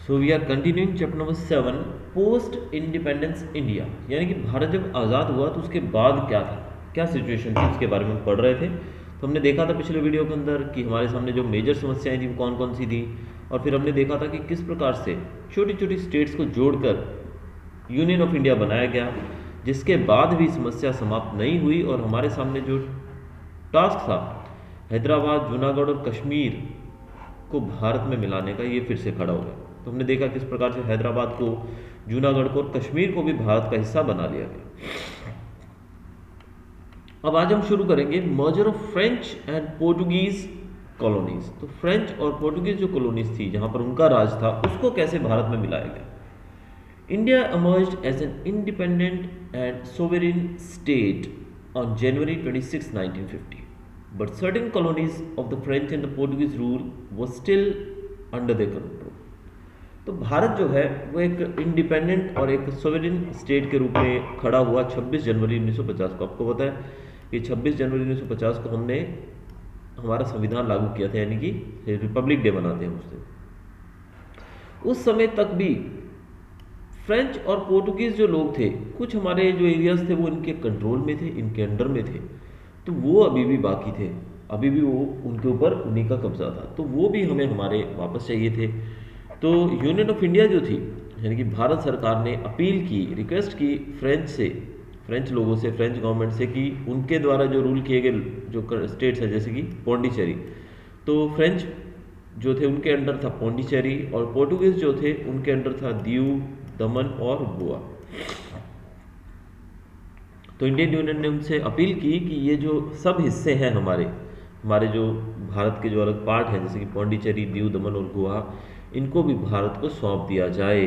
So we are continuing chapter number 7, post independence India, यानी कि भारत जब आज़ाद हुआ तो उसके बाद क्या था, क्या सिचुएशन थी, उसके बारे में पढ़ रहे थे। तो हमने देखा था पिछले वीडियो के अंदर कि हमारे सामने जो मेजर समस्याएं थी वो कौन कौन सी थी, और फिर हमने देखा था कि किस प्रकार से छोटी छोटी स्टेट्स को जोड़कर यूनियन ऑफ इंडिया बनाया गया, जिसके बाद भी समस्या समाप्त नहीं हुई और हमारे सामने जो टास्क था हैदराबाद, जूनागढ़ और कश्मीर को भारत में मिलाने का, ये फिर से खड़ा हो गया। तो हमने देखा किस प्रकार से हैदराबाद को, जूनागढ़ को और कश्मीर को भी भारत का हिस्सा बना लिया गया। अब आज हम शुरू करेंगे merger of French and Portuguese colonies. तो फ्रेंच और पोर्टुगीज जो कॉलोनीज थी जहां पर उनका राज था, उसको कैसे भारत में मिलाया गया। India emerged as an independent and sovereign state on January 26, 1950. But certain colonies of the French and the Portuguese rule were still under their control. तो भारत जो है वो एक इंडिपेंडेंट और एक सोवरेन स्टेट के रूप में खड़ा हुआ 26 जनवरी 1950 को। आपको पता है कि 26 जनवरी 1950 को हमने हमारा संविधान लागू किया था, यानी कि रिपब्लिक डे मनाते हैं उस दिन। उस समय तक भी फ्रेंच और पोर्टुगीज़ जो लोग थे, कुछ हमारे जो एरियाज थे वो इनके कंट्रोल में थे, इनके अंडर में थे, तो वो अभी भी बाकी थे, अभी भी वो उनके ऊपर उन्हीं का कब्जा था, तो वो भी हमें हमारे वापस चाहिए थे। तो यूनियन ऑफ इंडिया जो थी, यानी कि भारत सरकार ने अपील की, रिक्वेस्ट की फ्रेंच लोगों से, फ्रेंच गवर्नमेंट से, कि उनके द्वारा जो रूल किए गए जो स्टेट्स है, जैसे कि पौंडीचेरी, तो फ्रेंच जो थे उनके अंडर था पौंडीचेरी, और पोर्टुगीज जो थे उनके अंडर था दीव, दमन और गोवा। तो इंडियन यूनियन ने उनसे अपील की कि ये जो सब हिस्से हैं हमारे जो भारत के जो अलग पार्ट हैं, जैसे कि पौंडीचेरी, दीव, दमन और गोवा, इनको भी भारत को सौंप दिया जाए।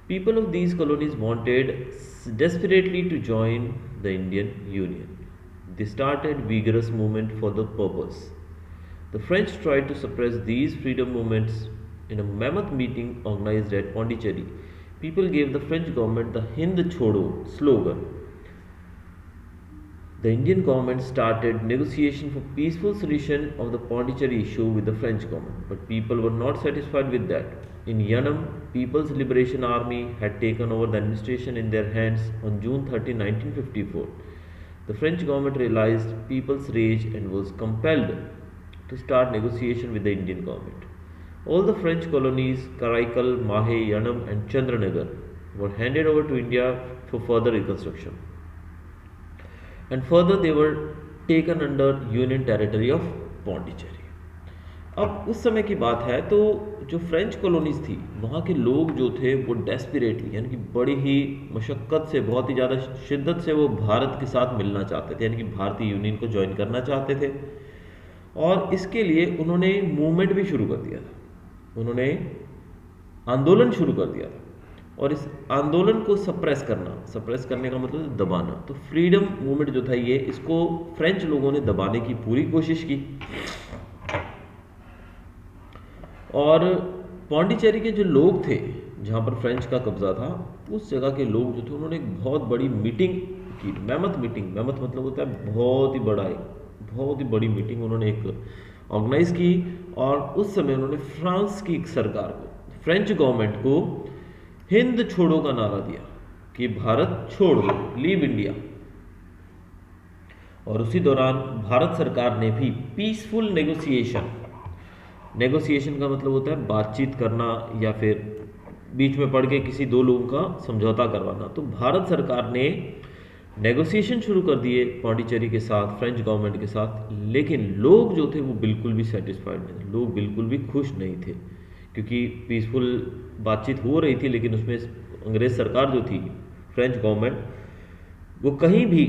People of these colonies wanted desperately to join the Indian union. They started vigorous movement for the purpose. The French tried to suppress these freedom movements in a mammoth meeting organized at Pondicherry. People gave the French government the Hind Chodo slogan. The Indian government started negotiation for peaceful solution of the Pondicherry issue with the French government, but people were not satisfied with that. In Yanam, People's Liberation Army had taken over the administration in their hands on June 30, 1954. The French government realized people's rage and was compelled to start negotiation with the Indian government. All the French colonies, Karaikal, Mahe, Yanam and Chandranagar, were handed over to India for further reconstruction. And further they were taken under Union territory of Pondicherry. अब उस समय की बात है, तो जो French colonies थी वहाँ के लोग जो थे वो डेस्परेटली, यानी कि बड़ी ही मशक्क़त से, बहुत ही ज़्यादा शिद्दत से वो भारत के साथ मिलना चाहते थे, यानी कि भारतीय यूनियन को ज्वाइन करना चाहते थे। और इसके लिए उन्होंने मूवमेंट भी शुरू कर दिया था, उन्होंने आंदोलन शुरू कर दिया था, और इस आंदोलन को सप्रेस करने का मतलब दबाना। तो फ्रीडम मूवमेंट जो था ये, इसको फ्रेंच लोगों ने दबाने की पूरी कोशिश की। और पौंडीचेरी के जो लोग थे जहाँ पर फ्रेंच का कब्जा था, उस जगह के लोग जो थे उन्होंने एक बहुत बड़ी मीटिंग की, मैमथ मतलब होता है बहुत ही बड़ा, एक बहुत ही बड़ी मीटिंग उन्होंने एक ऑर्गेनाइज की। और उस समय उन्होंने फ्रांस की सरकार को, फ्रेंच गवर्नमेंट को हिंद छोड़ो का नारा दिया कि भारत छोड़ दो, लीव इंडिया। और उसी दौरान भारत सरकार ने भी पीसफुल नेगोशिएशन का मतलब होता है बातचीत करना या फिर बीच में पड़ के किसी दो लोगों का समझौता करवाना। तो भारत सरकार ने नेगोशिएशन शुरू कर दिए पौंडीचेरी के साथ, फ्रेंच गवर्नमेंट के साथ, लेकिन लोग जो थे वो बिल्कुल भी सेटिस्फाइड नहीं थे, लोग बिल्कुल भी खुश नहीं थे, क्योंकि पीसफुल बातचीत हो रही थी लेकिन उसमें अंग्रेज़ सरकार जो थी, फ्रेंच गवर्नमेंट, वो कहीं भी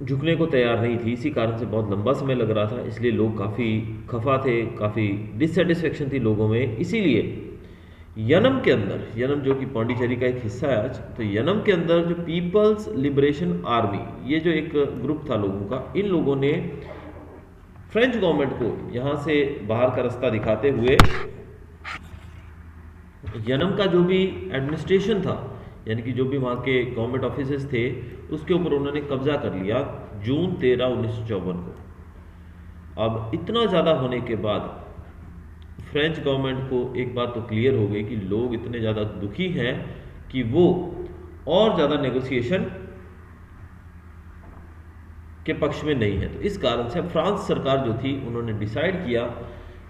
झुकने को तैयार नहीं थी। इसी कारण से बहुत लंबा समय लग रहा था, इसलिए लोग काफ़ी खफा थे, काफ़ी डिससेटिस्फेक्शन थी लोगों में। इसीलिए यनम के अंदर, यनम जो कि पौंडीचेरी का एक हिस्सा है आज, तो यनम के अंदर जो पीपल्स लिबरेशन आर्मी, ये जो एक ग्रुप था लोगों का, इन लोगों ने फ्रेंच गवर्नमेंट को यहाँ से बाहर का रास्ता दिखाते हुए यनम का जो भी एडमिनिस्ट्रेशन था, यानी कि जो भी वहाँ के गवर्नमेंट ऑफिसेस थे, उसके ऊपर उन्होंने कब्जा कर लिया जून 13, 1954 को। अब इतना ज़्यादा होने के बाद फ्रेंच गवर्नमेंट को एक बात तो क्लियर हो गई कि लोग इतने ज़्यादा दुखी हैं कि वो और ज़्यादा नेगोशिएशन के पक्ष में नहीं है। तो इस कारण से फ्रांस सरकार जो थी उन्होंने डिसाइड किया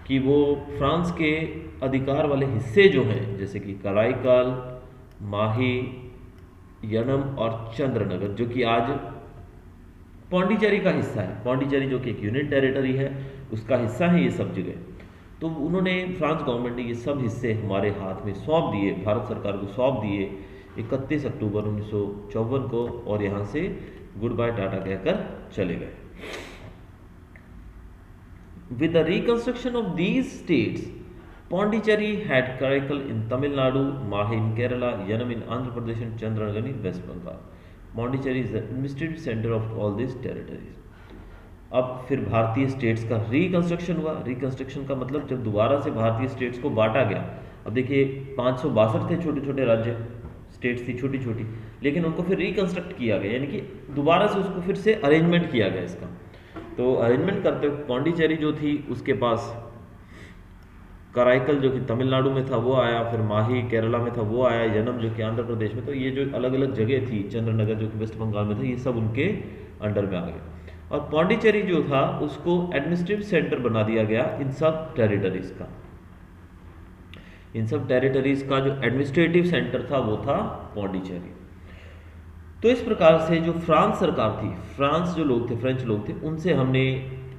कि वो फ्रांस के अधिकार वाले हिस्से जो हैं, जैसे कि कराईकाल, माही, यनम और चंद्रनगर, जो कि आज पौंडीचेरी का हिस्सा है, पौंडीचेरी जो कि एक यूनियन टेरिटरी है उसका हिस्सा है ये सब जगह। तो उन्होंने, फ्रांस गवर्नमेंट ने ये सब हिस्से हमारे हाथ में सौंप दिए, भारत सरकार को सौंप दिए 31 अक्टूबर 1954 को, और यहाँ से गुड बाय टाटा कहकर चले गए। With the reconstruction of these states, Pondicherry had Karaikal in Tamil Nadu, Mahi in Kerala, Yanam in Andhra Pradesh and Chandranagar in West Bengal. Pondicherry is the administrative center of all these territories. अब फिर भारतीय states का reconstruction हुआ। Reconstruction का मतलब जब दोबारा से भारतीय स्टेट्स को बांटा गया। अब देखिए 562 थे छोटे छोटे राज्य, स्टेट्स थी छोटी छोटी, लेकिन उनको फिर रिकंस्ट्रक्ट किया गया, यानी कि दोबारा से उसको फिर से अरेंजमेंट किया गया इसका। तो अरेंजमेंट करते हुए पौंडीचेरी जो थी उसके पास कराईकल जो कि तमिलनाडु में था वो आया, फिर माही केरला में था वो आया, यनम जो कि आंध्र प्रदेश में। तो ये जो अलग अलग जगह थी, चंद्रनगर जो कि वेस्ट बंगाल में था, ये सब उनके अंडर में आ गए। और पौंडीचेरी जो था उसको एडमिनिस्ट्रेटिव सेंटर बना दिया गया इन सब टेरिटरीज का। इन सब टेरिटरीज का जो एडमिनिस्ट्रेटिव सेंटर था वो था पौंडीचेरी। तो इस प्रकार से जो फ्रांस सरकार थी, फ्रांस जो लोग थे, फ्रेंच लोग थे, उनसे हमने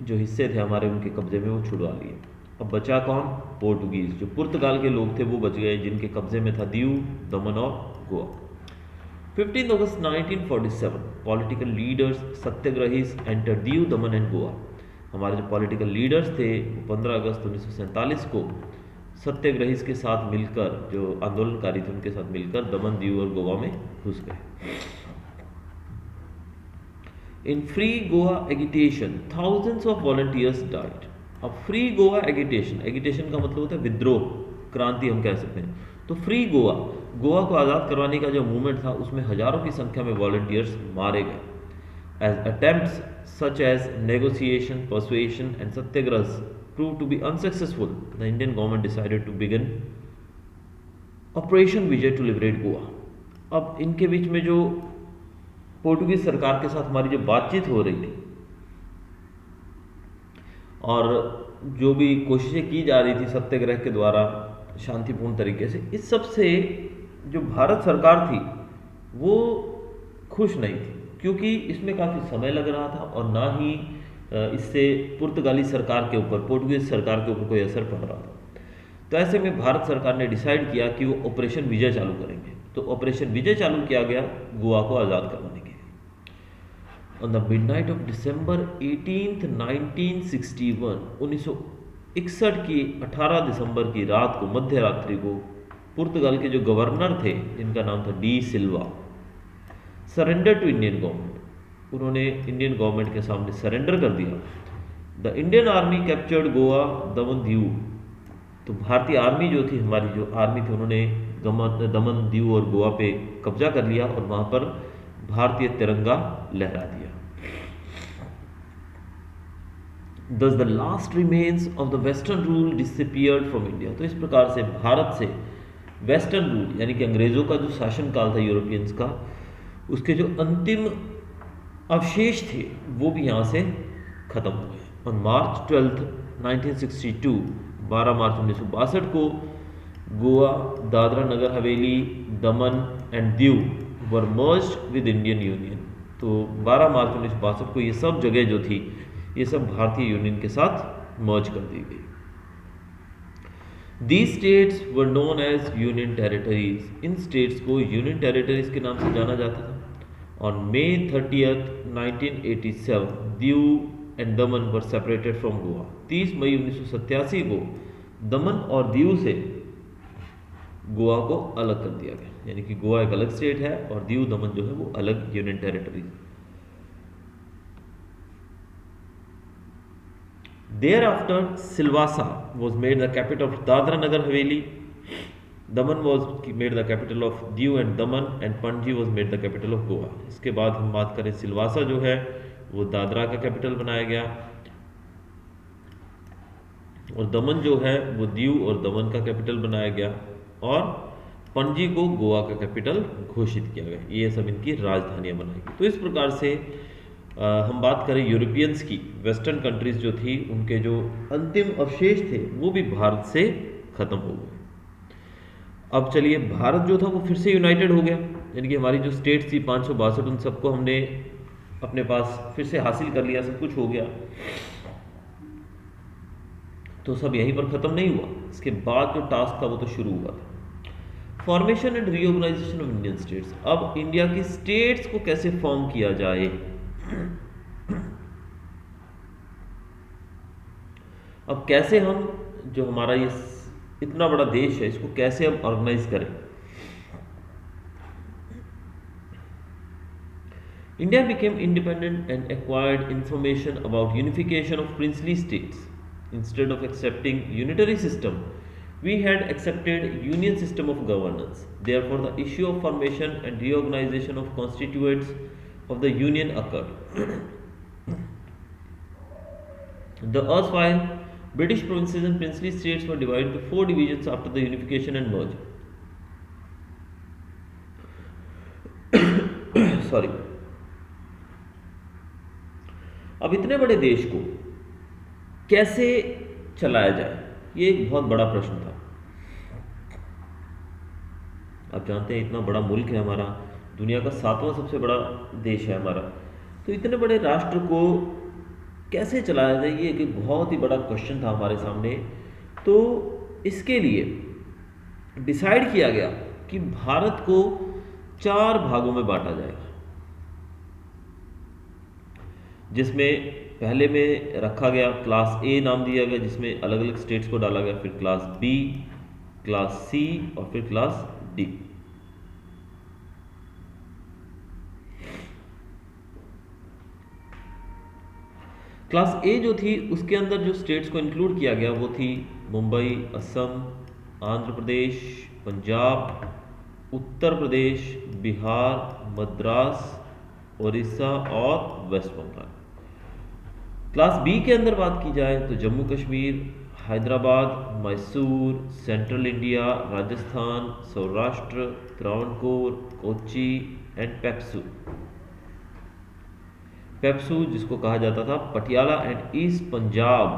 जो हिस्से थे हमारे उनके कब्जे में वो छुड़वा लिए। अब बचा कौन? पोर्टुगीज। जो पुर्तगाल के लोग थे वो बच गए, जिनके कब्जे में था दीव, दमन और गोवा। 15 अगस्त 1947 political leaders satyagrahis enter Diu, Daman and Goa. हमारे जो पॉलिटिकल लीडर्स थे 15 अगस्त 1947 को सत्याग्रहीज के साथ मिलकर, जो आंदोलनकारी थे उनके साथ मिलकर दमन, दीव और गोवा में घुस गए। In free Goa agitation thousands of volunteers died. अब फ्री गोवा एगिटेशन, एगिटेशन का मतलब होता है विद्रोह, क्रांति हम कह सकते हैं। तो फ्री गोवा, गोवा को आज़ाद करवाने का जो मूवमेंट था उसमें हजारों की संख्या में वॉलंटियर्स मारे गए। As attempts such as negotiation, persuasion and satyagraha proved to be unsuccessful, the Indian government decided to begin Operation Vijay to liberate Goa. अब इनके बीच में जो पोर्टुगीज सरकार के साथ हमारी जो बातचीत हो रही थी और जो भी कोशिशें की जा रही थी सत्याग्रह के द्वारा शांतिपूर्ण तरीके से, इस सब से जो भारत सरकार थी वो खुश नहीं थी, क्योंकि इसमें काफ़ी समय लग रहा था और ना ही इससे पुर्तगाली सरकार के ऊपर, पोर्टुगीज सरकार के ऊपर कोई असर पड़ रहा था। तो ऐसे में भारत सरकार ने डिसाइड किया कि वो ऑपरेशन विजय चालू करेंगे। तो ऑपरेशन विजय चालू किया गया गोवा को आज़ाद करवाने के लिए। On the midnight of December 18 1961 1961 की 18 दिसंबर की रात को, मध्य रात्रि को, पुर्तगाल के जो गवर्नर थे जिनका नाम था De Silva, surrender to Indian government, उन्होंने इंडियन गवर्नमेंट के सामने सरेंडर कर दिया। The Indian army captured Goa, Daman, Diu. तो भारतीय आर्मी जो थी, हमारी जो आर्मी थी, उन्होंने दमन, दीव और गोवा पे कब्जा कर लिया और वहां पर भारतीय तिरंगा लहरा दिया। Thus the last remains of the western rule disappeared from India। तो इस प्रकार से भारत से वेस्टर्न रूल यानी कि अंग्रेजों का जो शासनकाल था यूरोपियंस का, उसके जो अंतिम अवशेष थे वो भी यहाँ से खत्म हो गए। ऑन मार्च 12 1962 12 मार्च 1962 को गोवा, दादरा नगर हवेली, दमन and Diu were merged with Indian union. तो 12 मार्च 1962 को ये सब जगह जो थी ये सब भारतीय यूनियन के साथ मर्ज कर दी गई। These states were known as union territories। In states को यूनियन टेरिटरीज के नाम से जाना जाता था। On May 30th 1987 Diu and Daman were separated from Goa. 30 मई 1987 को दमन और दीव से गोवा को अलग कर दिया गया, यानी कि गोवा एक अलग स्टेट है और दीव दमन जो है वो अलग union territory. Thereafter Silvassa was made the capital of Dadra Nagar Haveli, Daman was made the capital of Diu and Daman, and Panji was made the capital of Goa। इसके बाद हम बात करें सिलवासा जो है वो दादरा का कैपिटल बनाया गया, और दमन जो है वो दीव और दमन का कैपिटल बनाया गया, और पणजी को गोवा का कैपिटल घोषित किया गया। ये सब इनकी राजधानियां बनाई गई। तो इस प्रकार से हम बात करें यूरोपियंस की, वेस्टर्न कंट्रीज जो थी उनके जो अंतिम अवशेष थे वो भी भारत से खत्म हो गए। अब चलिए, भारत जो था वो फिर से यूनाइटेड हो गया, यानी कि हमारी जो स्टेट्स थी 562, उन सबको हमने अपने पास फिर से हासिल कर लिया, सब कुछ हो गया। तो सब यहीं पर ख़त्म नहीं हुआ, इसके बाद जो टास्क था वो तो शुरू हुआ था। Formation and reorganisation of Indian states. अब इंडिया की स्टेट्स को कैसे फॉर्म किया जाए। अब कैसे हम, जो हमारा ये इतना बड़ा देश है, इसको कैसे हम ऑर्गेनाइज करें। India became independent and acquired information about unification of princely states. Instead of accepting unitary system, we had accepted union system of governance. Therefore, the issue of formation and reorganization of constituents of the union occurred. The erstwhile British provinces and princely states were divided into 4 divisions after the unification and merger. Sorry. अब इतने बड़े देश को कैसे चलाया जाए, ये एक बहुत बड़ा प्रश्न था। आप जानते हैं इतना बड़ा मुल्क है हमारा, दुनिया का 7वां सबसे बड़ा देश है हमारा, तो इतने बड़े राष्ट्र को कैसे चलाया जाए, ये एक बहुत ही बड़ा क्वेश्चन था हमारे सामने। तो इसके लिए डिसाइड किया गया कि भारत को 4 भागों में बांटा जाएगा, जिसमें पहले में रखा गया क्लास ए नाम दिया गया, जिसमें अलग अलग स्टेट्स को डाला गया, फिर क्लास बी, क्लास सी और फिर क्लास डी। क्लास ए जो थी उसके अंदर जो स्टेट्स को इंक्लूड किया गया वो थी मुंबई, असम, आंध्र प्रदेश, पंजाब, उत्तर प्रदेश, बिहार, मद्रास, उड़ीसा और वेस्ट बंगाल। क्लास बी के अंदर बात की जाए तो Jammu Kashmir, Hyderabad, Mysore, central India, Rajasthan, Saurashtra, Travancore, Kochi and PEPSU. PEPSU जिसको कहा जाता था Patiala and east Punjab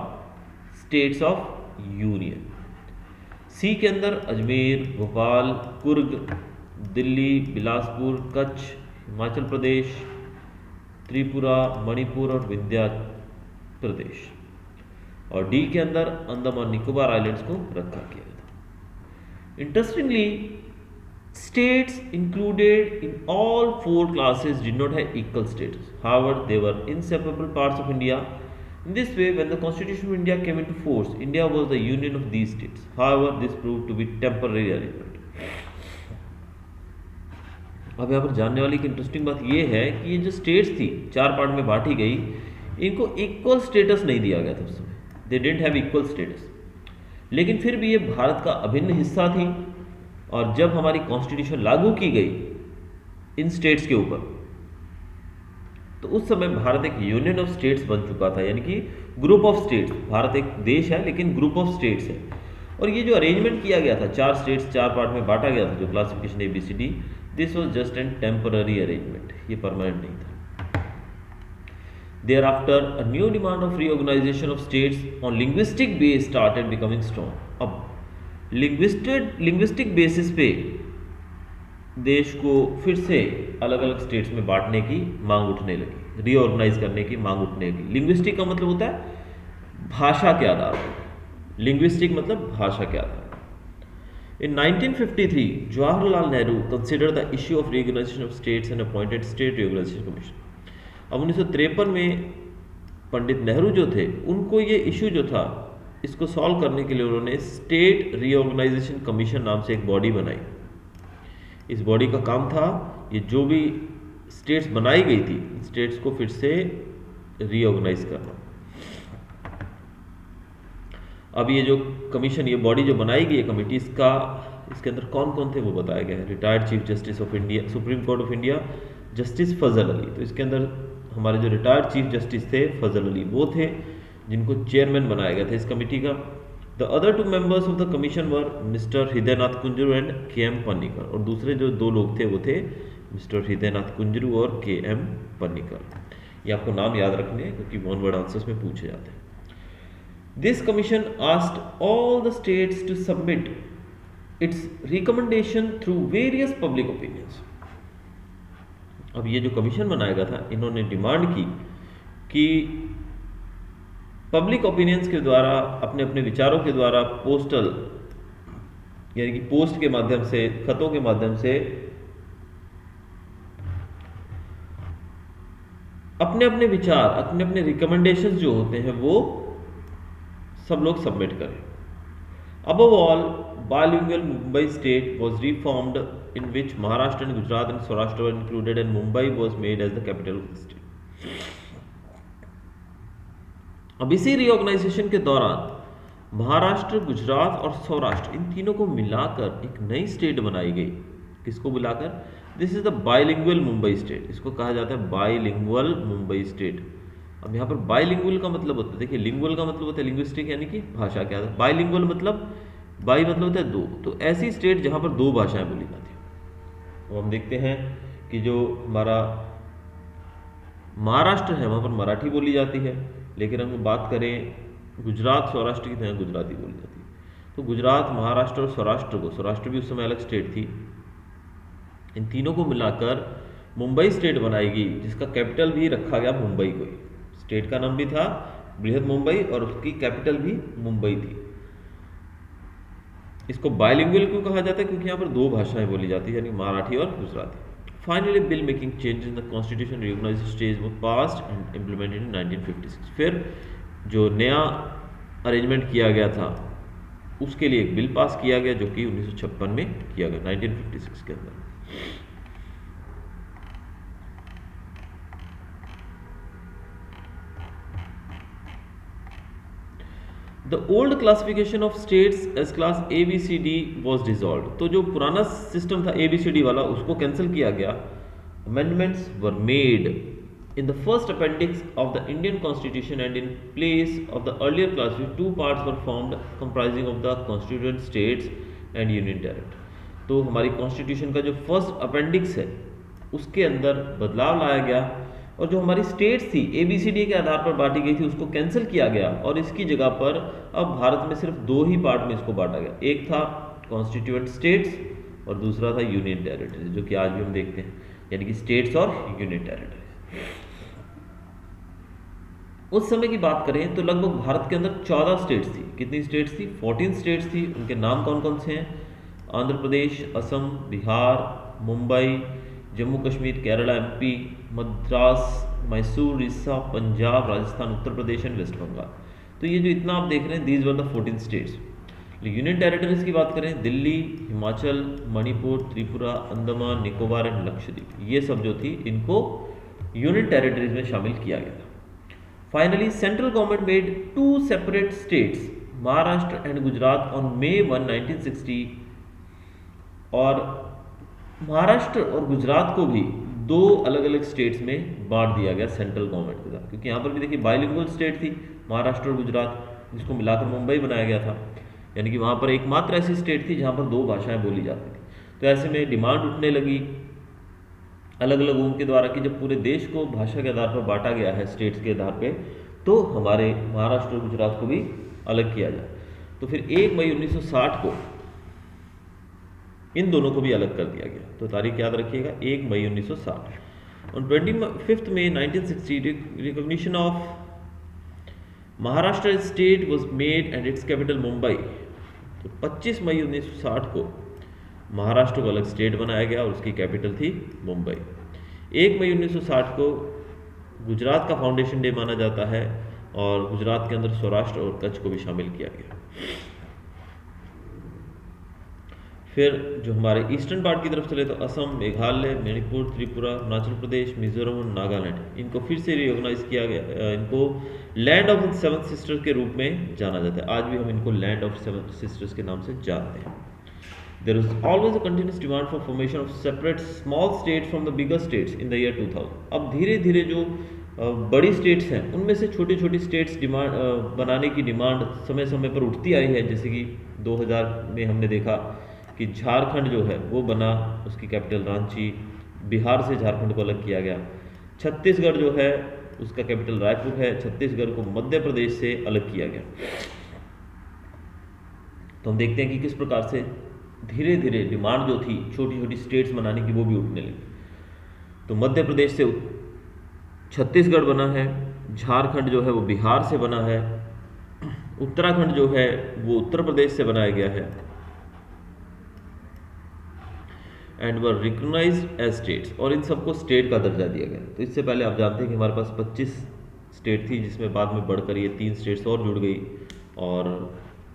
states of union. C के अंदर अजमेर, भोपाल, कुर्ग, दिल्ली, बिलासपुर, कच्छ, हिमाचल प्रदेश, त्रिपुरा, मणिपुर और विंध्य प्रदेश। और डी के अंदर अंडमान निकोबार आइलैंड्स को रखा गया था। Interestingly, states included in all 4 classes did not have equal status. However, they were inseparable parts of India. In this way, when the Constitution of India came into force, India was the union of these states. However, this proved to be temporary arrangement. अब यहाँ पर जानने वाली की interesting बात यह है कि ये जो स्टेट्स थी 4 पार्ट में बांटी गई, इनको इक्वल स्टेटस नहीं दिया गया था उस समय, they didn't have equal status. लेकिन फिर भी ये भारत का अभिन्न हिस्सा थी, और जब हमारी कॉन्स्टिट्यूशन लागू की गई इन स्टेट्स के ऊपर, तो उस समय भारत एक यूनियन ऑफ स्टेट्स बन चुका था, यानी कि ग्रुप ऑफ स्टेट्स। भारत एक देश है लेकिन ग्रुप ऑफ स्टेट्स है। और ये जो अरेंजमेंट किया गया था, 4 स्टेट्स 4 पार्ट में बांटा गया था, जो classification ABCD, this was just an temporary arrangement, ये परमानेंट नहीं था। Thereafter, a new demand of reorganization of states on linguistic base started becoming strong. अब लिंग्विस्टिक बेसिस पे देश को फिर से अलग अलग स्टेट्स में बांटने की मांग उठने लगी, रीऑर्गेनाइज करने की मांग उठने लगी। लिंग्विस्टिक का मतलब होता है भाषा के आधार पर, लिंग्विस्टिक मतलब भाषा के आधार पर। In 1953, Jawaharlal Nehru considered the issue of reorganisation of states and appointed state reorganisation commission. अब 1953 में पंडित नेहरू जो थे, उनको ये इशू जो था, इसको सॉल्व करने के लिए उन्होंने स्टेट रीऑर्गेनाइजेशन कमीशन नाम से एक बॉडी बनाई। इस बॉडी का काम था ये जो भी स्टेट्स बनाई गई थी, स्टेट्स को फिर से रीऑर्गेनाइज करना। अब ये जो कमीशन, ये बॉडी जो बनाई गई है कमेटी, इसके अंदर कौन कौन थे वो बताया गया है। Retired chief justice of India, supreme court of India, justice Fazal Ali. तो इसके अंदर हमारे जो रिटायर्ड चीफ जस्टिस थे फजल अली, वो थे जिनको चेयरमैन बनाया गया था इस कमेटी का। The other 2 members of the commission were mister Hridaynath Kunzru and के एम पन्नीकर, और दूसरे जो 2 लोग थे वो थे मिस्टर हृदयनाथ कुंजरू और के एम पन्नीकर। ये आपको नाम याद रखने हैं क्योंकि 1 word आंसर्स में पूछे जाते हैं। This commission asked all the states to submit its recommendation through various public opinions. अब ये जो कमीशन बनाया गया था, इन्होंने डिमांड की कि पब्लिक ओपिनियंस के द्वारा, अपने अपने विचारों के द्वारा पोस्टल यानी कि पोस्ट के माध्यम से, खतों के माध्यम से अपने अपने विचार, अपने अपने रिकमेंडेशंस जो होते हैं वो सब लोग सबमिट करें। Above all bilingual Mumbai state was reformed in which Maharashtra and Gujarat and Saurashtra were included and Mumbai was made as the capital of the state। अब इसी रीऑर्गेनाइजेशन के दौरान महाराष्ट्र, गुजरात और सौराष्ट्र इन तीनों को मिलाकर एक नई स्टेट बनाई गई। किसको बुलाकर? This is the bilingual Mumbai state. इसको कहा जाता है बाइलिंगुअल मुंबई स्टेट। अब यहाँ पर बाइलिंगुअल का मतलब होता है, देखिए लिंगुअल का मतलब होता है लिंग्विस्टिक यानी कि भाषा क्या है, बाइलिंगुअल मतलब बाई मतलब होता है 2, तो ऐसी स्टेट जहाँ पर 2 भाषाएं बोली जाती हैं। तो हम देखते हैं कि जो हमारा महाराष्ट्र है वहाँ पर मराठी बोली जाती है, लेकिन हम बात करें गुजरात सौराष्ट्र की, तो यहाँ गुजराती बोली जाती है। तो गुजरात, महाराष्ट्र और सौराष्ट्र को, सौराष्ट्र भी उस समय अलग स्टेट थी, इन तीनों को मिलाकर मुंबई स्टेट बनाएगी, जिसका कैपिटल भी रखा गया मुंबई को ही। स्टेट का नाम भी था बृहद मुंबई और उसकी कैपिटल भी मुंबई थी। इसको बाइलिंगुअल क्यों कहा जाता है? क्योंकि यहाँ पर 2 भाषाएं बोली जाती है, यानी मराठी और Gujarati. Finally bill making changes in the constitution recognised states were passed and implemented in 1956। फिर जो नया अरेंजमेंट किया गया था उसके लिए एक बिल पास किया गया जो कि 1956 में किया गया, 1956 के अंदर। The old classification of states as class A B C D was dissolved। तो जो पुराना सिस्टम था A B C D वाला उसको कैंसिल किया गया। Amendments were made in the first appendix of the Indian Constitution and in place of the earlier classification 2 parts were formed comprising of the constituent states and union territory। तो हमारी constitution का जो first appendix है उसके अंदर बदलाव लाया गया और जो हमारी स्टेट्स थी ABCD के आधार पर बांटी गई थी उसको कैंसिल किया गया और इसकी जगह पर अब भारत में सिर्फ 2 ही पार्ट में इसको बांटा गया। एक था कॉन्स्टिट्यूएंट स्टेट्स और दूसरा था यूनियन टेरिटरीज, जो कि आज भी हम देखते हैं, यानी कि स्टेट्स और यूनियन टेरिटरीज। उस समय की बात करें तो लगभग भारत के अंदर 14 स्टेट्स थी। कितनी स्टेट्स थी? 14 स्टेट्स थी। उनके नाम कौन कौन से हैं? Andhra Pradesh, Assam, Bihar, Mumbai, Jammu Kashmir, Kerala, MP, Madras, Mysore, Orissa, Punjab, Rajasthan, Uttar Pradesh and west Bengal. तो ये जो इतना आप देख रहे हैं, these were the 14 states. Union territories की बात करें, दिल्ली, हिमाचल, मणिपुर, त्रिपुरा, अंडमान निकोबार एंड लक्षद्वीप, ये सब जो थी इनको यूनियन टेरिटरीज में शामिल किया गया था। Finally central government made 2 separate states, Maharashtra and Gujarat, on May 1, 1960, और महाराष्ट्र और गुजरात को भी 2 अलग अलग स्टेट्स में बांट दिया गया सेंट्रल गवर्नमेंट के साथ, क्योंकि यहाँ पर भी देखिए बाइलिंगुअल स्टेट थी महाराष्ट्र और गुजरात, जिसको मिलाकर मुंबई बनाया गया था, यानी कि वहाँ पर एकमात्र ऐसी स्टेट थी जहाँ पर 2 भाषाएं बोली जाती थी। तो ऐसे में डिमांड उठने लगी अलग अलग लोगों के द्वारा कि जब पूरे देश को भाषा के आधार पर बांटा गया है स्टेट्स के आधार पर, तो हमारे महाराष्ट्र और गुजरात को भी अलग किया जाए। तो फिर 1 मई 1960 को इन दोनों को भी अलग कर दिया गया। तो तारीख याद रखिएगा, 1 मई 1960। On 25 May 1960 recognition of Maharashtra state was made and its capital Mumbai. तो 25 मई 1960 को महाराष्ट्र को अलग स्टेट बनाया गया और उसकी कैपिटल थी मुंबई। 1 मई 1960 को गुजरात का फाउंडेशन डे माना जाता है और गुजरात के अंदर सौराष्ट्र और कच्छ को भी शामिल किया गया। फिर जो हमारे ईस्टर्न पार्ट की तरफ चले तो असम, मेघालय, मणिपुर, त्रिपुरा, अरुणाचल प्रदेश, मिजोरम और नागालैंड, इनको फिर से रिऑर्गेनाइज किया गया। इनको लैंड ऑफ 7 सिस्टर्स के रूप में जाना जाता है। आज भी हम इनको लैंड ऑफ 7 सिस्टर्स के नाम से जानते हैं। There is always a continuous demand for formation of separate small state from the bigger states in the year 2000। अब धीरे धीरे जो बड़ी स्टेट्स हैं उनमें से छोटी छोटी स्टेट्स डिमांड बनाने की डिमांड समय समय पर उठती आई है। जैसे कि 2000 में हमने देखा कि झारखंड जो है वो बना, उसकी कैपिटल रांची, बिहार से झारखंड को अलग किया गया। छत्तीसगढ़ जो है उसका कैपिटल रायपुर है, छत्तीसगढ़ को मध्य प्रदेश से अलग किया गया। तो हम देखते हैं कि किस प्रकार से धीरे धीरे डिमांड जो थी छोटी छोटी स्टेट्स बनाने की वो भी उठने लगी। तो मध्य प्रदेश से छत्तीसगढ़ बना है, झारखंड जो है वो बिहार से बना है, उत्तराखंड जो है वो उत्तर प्रदेश से बनाया गया है, and were recognised as states, और इन सबको स्टेट का दर्जा दिया गया। तो इससे पहले आप जानते हैं कि हमारे पास 25 स्टेट थी, जिसमें बाद में बढ़कर ये 3 स्टेट्स और जुड़ गई। और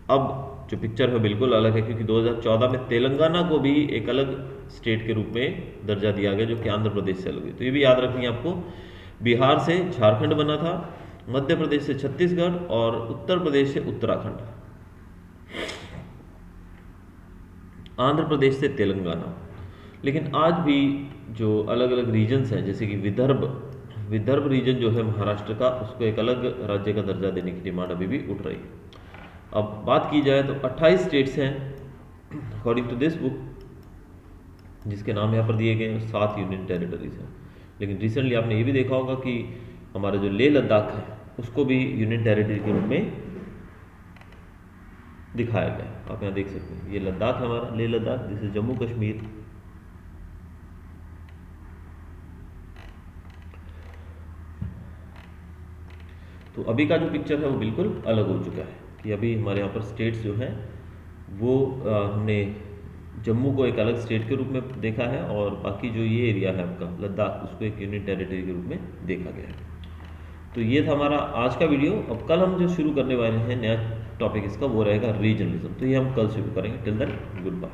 अब जो पिक्चर है बिल्कुल अलग है, क्योंकि 2014 में तेलंगाना को भी एक अलग स्टेट के रूप में दर्जा दिया गया, जो कि आंध्र प्रदेश से अलग हुई। तो ये भी याद रखनी है आपको, बिहार से झारखंड बना था, मध्य प्रदेश से छत्तीसगढ़ और उत्तर प्रदेश से उत्तराखंड, आंध्र प्रदेश से तेलंगाना। लेकिन आज भी जो अलग अलग रीजन्स हैं, जैसे कि विदर्भ रीजन जो है महाराष्ट्र का, उसको एक अलग राज्य का दर्जा देने की डिमांड अभी भी उठ रही है। अब बात की जाए तो 28 स्टेट्स हैं अकॉर्डिंग टू दिस बुक, जिसके नाम यहाँ पर दिए गए हैं, 7 यूनियन टेरिटरीज हैं। लेकिन रिसेंटली आपने ये भी देखा होगा कि हमारा जो लेह लद्दाख है उसको भी यूनियन टेरिटरी के रूप में दिखाया गया है। आप यहाँ देख सकते हैं, ये लद्दाख है हमारा, लेह लद्दाख, दिस इज जम्मू कश्मीर। तो अभी का जो पिक्चर है वो बिल्कुल अलग हो चुका है, कि अभी हमारे यहाँ पर स्टेट्स जो हैं वो हमने जम्मू को एक अलग स्टेट के रूप में देखा है, और बाकी जो ये एरिया है आपका लद्दाख, उसको एक यूनियन टेरिटरी के रूप में देखा गया है। तो ये था हमारा आज का वीडियो। अब कल हम जो शुरू करने वाले हैं नया टॉपिक इसका, वो रहेगा रीजनलिज्म। तो ये हम कल शुरू करेंगे। Till then good bye.